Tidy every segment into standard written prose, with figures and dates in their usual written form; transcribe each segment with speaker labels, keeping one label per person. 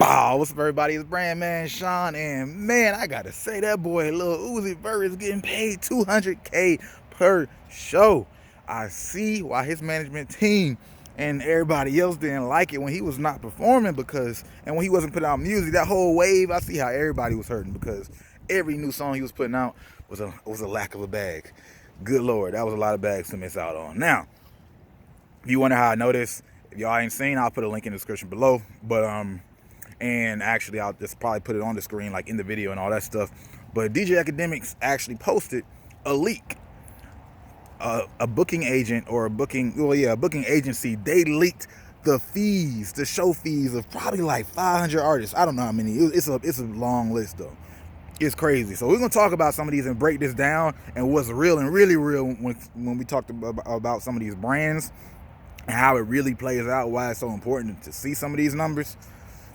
Speaker 1: Oh, what's up, everybody? It's Brand Man Sean, and man, I gotta say that boy Lil Uzi Vert is getting paid $200K per show. I see why his management team and everybody else didn't like it when he was not performing and when he wasn't putting out music. That whole wave, I see how everybody was hurting because every new song he was putting out was a lack of a bag. Good Lord, that was a lot of bags to miss out on. Now, if you wonder how I know this, if y'all ain't seen, I'll put a link in the description below. And actually, I'll just probably put it on the screen, like in the video and all that stuff. But DJ Academics actually posted a leak. A booking agent or a booking agency, they leaked the show fees of probably like 500 artists. I don't know how many. It's a long list though. It's crazy. So we're gonna talk about some of these and break this down and what's real and really real when we talked about some of these brands and how it really plays out. Why it's so important to see some of these numbers.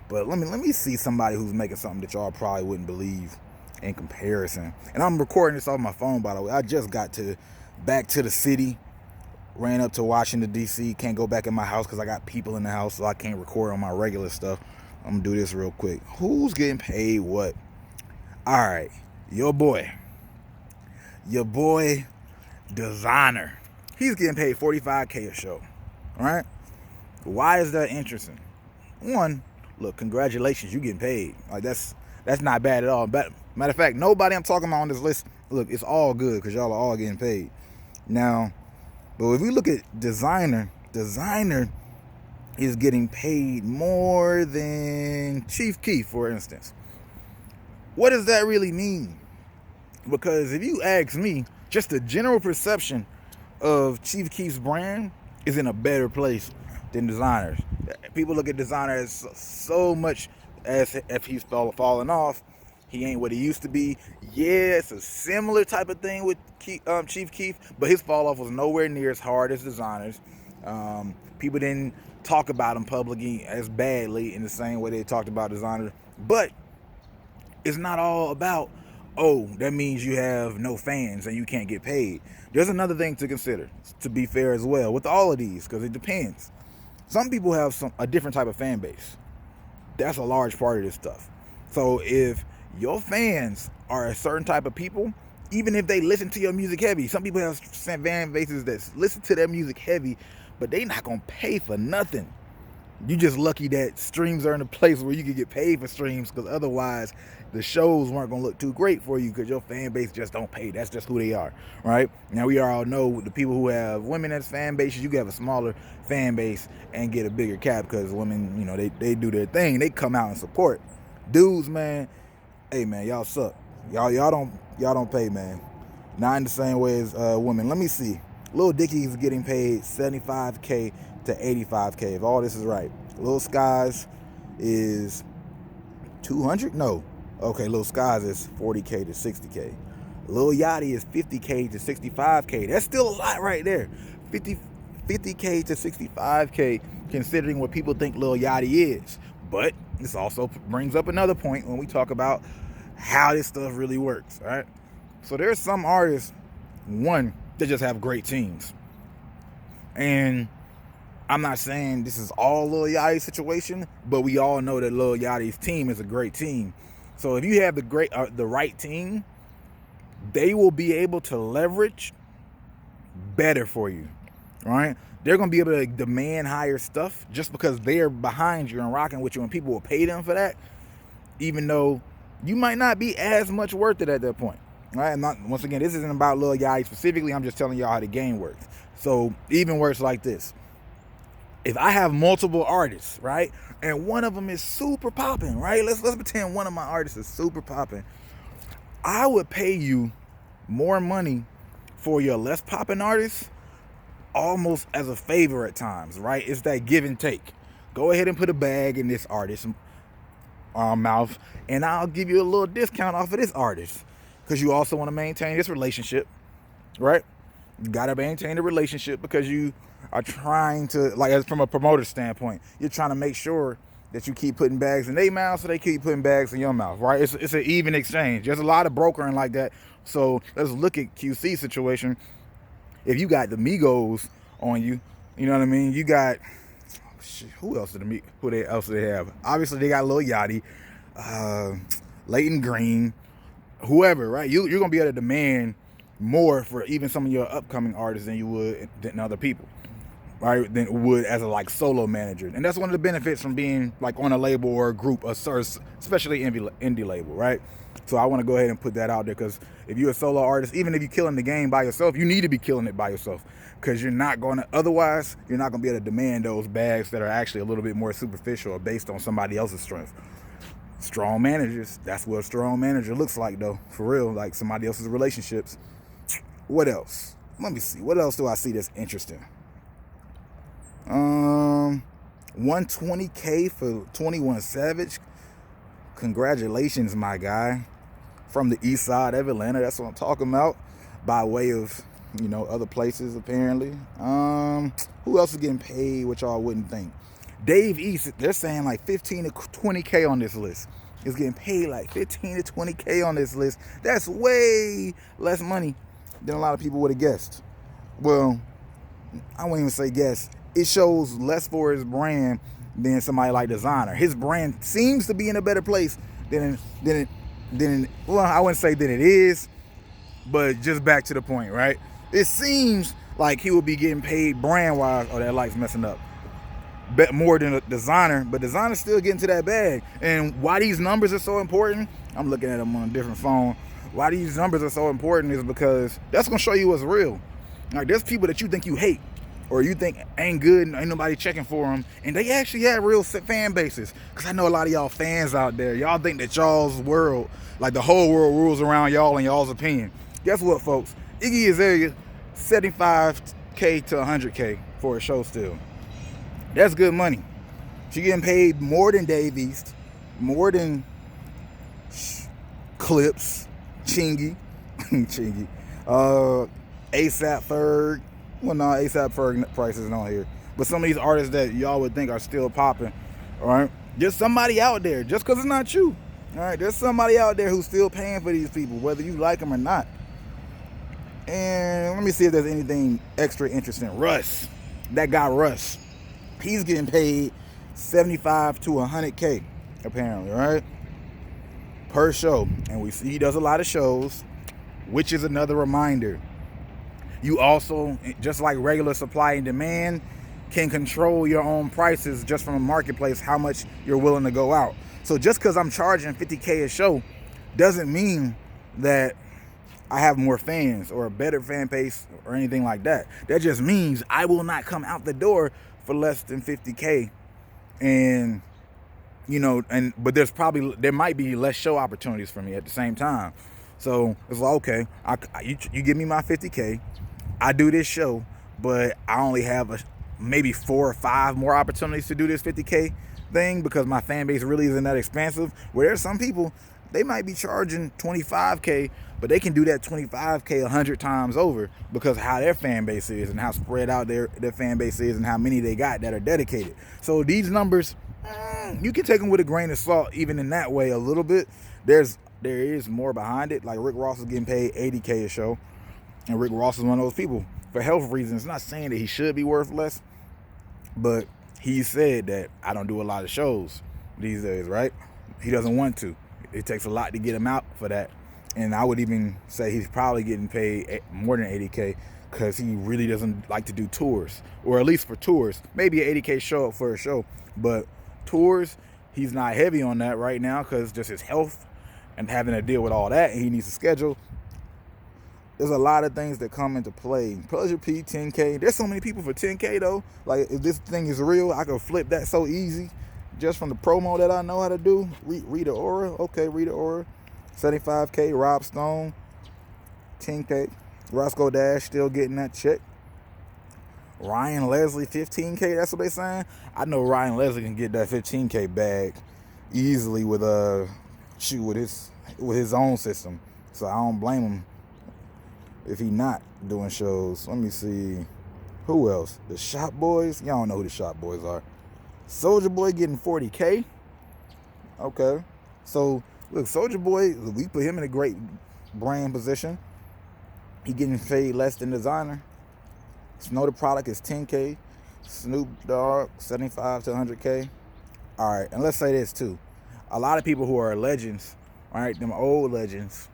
Speaker 1: But let me see somebody who's making something that y'all probably wouldn't believe in comparison. And I'm recording this off my phone, by the way. I just got back to the city, ran up to Washington, D.C. Can't go back in my house because I got people in the house, so I can't record on my regular stuff. I'm going to do this real quick. Who's getting paid what? All right, your boy, Designer. He's getting paid $45K a show, all right? Why is that interesting? One, look, congratulations, you getting paid. Like that's not bad at all. But matter of fact, nobody I'm talking about on this list, look, it's all good because y'all are all getting paid. Now, but if we look at Designer is getting paid more than Chief Keef, for instance. What does that really mean? Because if you ask me, just the general perception of Chief Keef's brand is in a better place than Designer's. People look at Designer as so much as if he's falling off. He ain't what he used to be. Yeah, it's a similar type of thing with Chief Keef, but his fall off was nowhere near as hard as Designer's. People didn't talk about him publicly as badly in the same way they talked about Designer. But it's not all about, oh, that means you have no fans and you can't get paid. There's another thing to consider, to be fair as well, with all of these, because it depends. Some people have a different type of fan base. That's a large part of this stuff. So if your fans are a certain type of people, even if they listen to your music heavy, some people have fan bases that listen to their music heavy, but they not gonna pay for nothing. You just lucky that streams are in a place where you can get paid for streams, because otherwise the shows weren't gonna look too great for you because your fan base just don't pay. That's just who they are, right? Now we all know the people who have women as fan bases, you can have a smaller fan base and get a bigger cap because women, you know, they do their thing. They come out and support. Dudes, man, hey man, y'all suck. Y'all don't pay, man. Not in the same way as women. Let me see. Lil Dicky is getting paid $75K to $85K if all this is right. Lil Skies is 200? No. Okay, Lil Skies is 40K to 60K. Lil Yachty is 50K to 65K. That's still a lot right there. 50K to 65K, considering what people think Lil Yachty is. But this also brings up another point when we talk about how this stuff really works, all right? So there's some artists, one, that just have great teams. And I'm not saying this is all Lil Yachty's situation, but we all know that Lil Yachty's team is a great team. So if you have the right team, they will be able to leverage better for you, right? They're going to be able to demand higher stuff just because they're behind you and rocking with you, and people will pay them for that, even though you might not be as much worth it at that point, right? Once again, this isn't about Lil Yachty specifically. I'm just telling y'all how the game works. So even works like this. If I have multiple artists, right, and one of them is super popping, right? Let's pretend one of my artists is super popping. I would pay you more money for your less popping artists, almost as a favor at times, right? It's that give and take. Go ahead and put a bag in this artist's mouth, and I'll give you a little discount off of this artist, because you also want to maintain this relationship, right? You got to maintain the relationship because you are trying to, like, as from a promoter standpoint, you're trying to make sure that you keep putting bags in their mouth so they keep putting bags in your mouth, right? It's an even exchange. There's a lot of brokering like that. So let's look at QC's situation. If you got the Migos on you, you know what I mean? You got Who else did they have? Obviously, they got Lil Yachty, Leighton Green, whoever, right? You're gonna be able to demand more for even some of your upcoming artists than you would than other people, right? Than would as a like solo manager, and that's one of the benefits from being like on a label or a group, especially indie label, right? So I want to go ahead and put that out there, because if you're a solo artist, even if you're killing the game by yourself, you need to be killing it by yourself, because you're not going to be able to demand those bags that are actually a little bit more superficial or based on somebody else's strength. Strong managers, that's what a strong manager looks like, though, for real, like somebody else's relationships. What else? Let me see. What else do I see that's interesting? 120K for 21 Savage. Congratulations, my guy. From the east side of Atlanta. That's what I'm talking about. By way of, other places, apparently. Who else is getting paid, which y'all wouldn't think? Dave East, they're saying like 15 to 20K on this list. Is getting paid like 15 to 20K on this list. That's way less money than a lot of people would have guessed. Well, I won't even say guess. It shows less for his brand than somebody like Designer. His brand seems to be in a better place than well, I wouldn't say that it is, but just back to the point, right? It seems like he would be getting paid brand-wise. Oh, that light's messing up. Bet more than a Designer, but Designer's still getting to that bag. And why these numbers are so important, I'm looking at them on a different phone. Why these numbers are so important is because that's gonna show you what's real. Like, there's people that you think you hate or you think ain't good and ain't nobody checking for them, and they actually have real fan bases. Because I know a lot of y'all fans out there, y'all think that y'all's world, like the whole world, rules around y'all and y'all's opinion. Guess what, folks? Iggy Azalea, 75K to 100K for a show still. That's good money. She getting paid more than Dave East, more than Clips, Chingy, ASAP Ferg. Well, no, ASAP Ferg price isn't on here. But some of these artists that y'all would think are still popping, all right? There's somebody out there, just because it's not you, all right? There's somebody out there who's still paying for these people, whether you like them or not. And let me see if there's anything extra interesting. Russ, that guy Russ, he's getting paid 75 to 100K, apparently, right? Per show. And we see he does a lot of shows, which is another reminder. You also, just like regular supply and demand, can control your own prices just from a marketplace, how much you're willing to go out. So just because I'm charging 50K a show doesn't mean that I have more fans or a better fan base or anything like that. That just means I will not come out the door for less than 50K. And, but there might be less show opportunities for me at the same time. So it's like, okay, you give me my 50K, I do this show, but I only have maybe 4 or 5 more opportunities to do this 50K thing because my fan base really isn't that expansive. Where there's some people, they might be charging 25K, but they can do that 25K 100 times over because of how their fan base is and how spread out their fan base is and how many they got that are dedicated. So these numbers, you can take them with a grain of salt, even in that way a little bit. There is more behind it. Like Rick Ross is getting paid 80K a show, and Rick Ross is one of those people. For health reasons, not saying that he should be worth less, but he said that I don't do a lot of shows these days, right? He doesn't want to. It takes a lot to get him out for that. And I would even say he's probably getting paid more than 80K because he really doesn't like to do tours, or at least for tours. Maybe an 80K show up for a show, but tours, he's not heavy on that right now because just his health and having to deal with all that, and he needs to schedule. There's a lot of things that come into play. Pleasure P, 10K. There's so many people for 10K though. Like, if this thing is real, I could flip that so easy just from the promo that I know how to do. Rita Ora, okay, Rita Ora. 75K, Rob Stone, 10K. Roscoe Dash still getting that check. Ryan Leslie, 15K, that's what they saying. I know Ryan Leslie can get that 15K bag easily with his own system. So I don't blame him if he not doing shows. Let me see. Who else? The Shop Boys. Y'all don't know who the Shop Boys are. Soulja Boy getting 40K. Okay. So, look, Soulja Boy, we put him in a great brand position. He getting paid less than Designer. Know the product is 10K. Snoop Dogg, 75 to 100K. All right, and let's say this too. A lot of people who are legends, right, them old legends,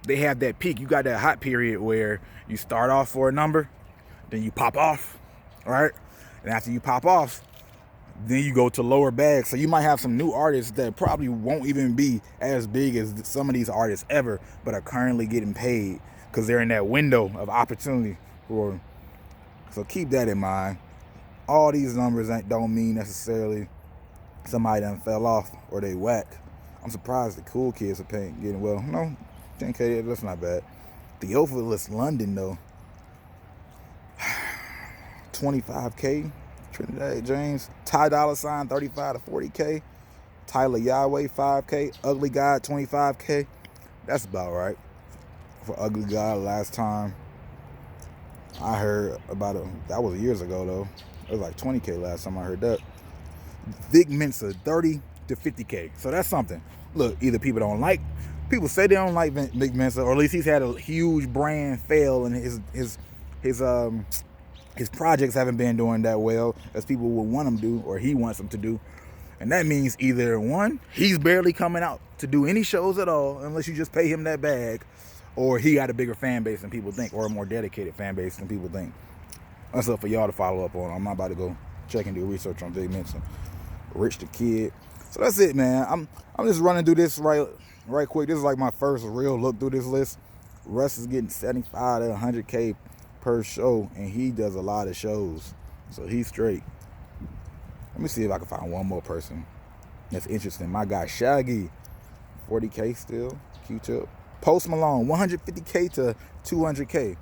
Speaker 1: they have that peak. You got that hot period where you start off for a number, then you pop off, right? And after you pop off, then you go to lower bags. So you might have some new artists that probably won't even be as big as some of these artists ever, but are currently getting paid because they're in that window of opportunity. So keep that in mind. All these numbers don't mean necessarily somebody done fell off or they whack. I'm surprised the cool kids are getting well. No, 10K, that's not bad. Theophilus London though, 25K. Trinidad James, Ty Dolla Sign, 35 to 40K. Tyler Yahweh, 5K. Ugly God, 25K. That's about right for Ugly God. Last time I heard about it, that was years ago though. It was like 20K last time I heard that. Vic Mensa, 30 to 50K. So that's something. Look, either people say they don't like Vic Mensa, or at least he's had a huge brand fail, and his projects haven't been doing that well as people would want him to do, or he wants them to do. And that means either one, he's barely coming out to do any shows at all unless you just pay him that bag, or he got a bigger fan base than people think, or a more dedicated fan base than people think. That's up for y'all to follow up on. I'm not about to go check and do research on Big Mensa. Rich the Kid. So that's it, man. I'm just running through this right quick. This is like my first real look through this list. Russ is getting 75 to 100K per show, and he does a lot of shows, so he's straight. Let me see if I can find one more person that's interesting. My guy Shaggy, 40K still. Q-Tip. Post Malone, 150K to 200K.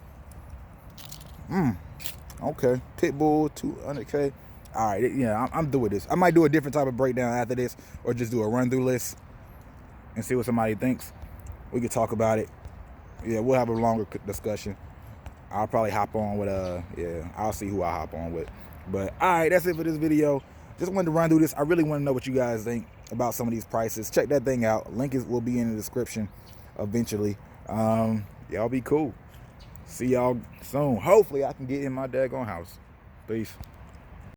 Speaker 1: Okay. Pitbull, 200K. All right, yeah, I'm through with this. I might do a different type of breakdown after this, or just do a run-through list and see what somebody thinks. We could talk about it. Yeah, we'll have a longer discussion. I'll probably hop on with I'll see who I hop on with. But all right, that's it for this video. Just wanted to run through this. I really want to know what you guys think about some of these prices. Check that thing out. Link will be in the description eventually. Y'all be cool. See y'all soon. Hopefully I can get in my daggone house. Peace.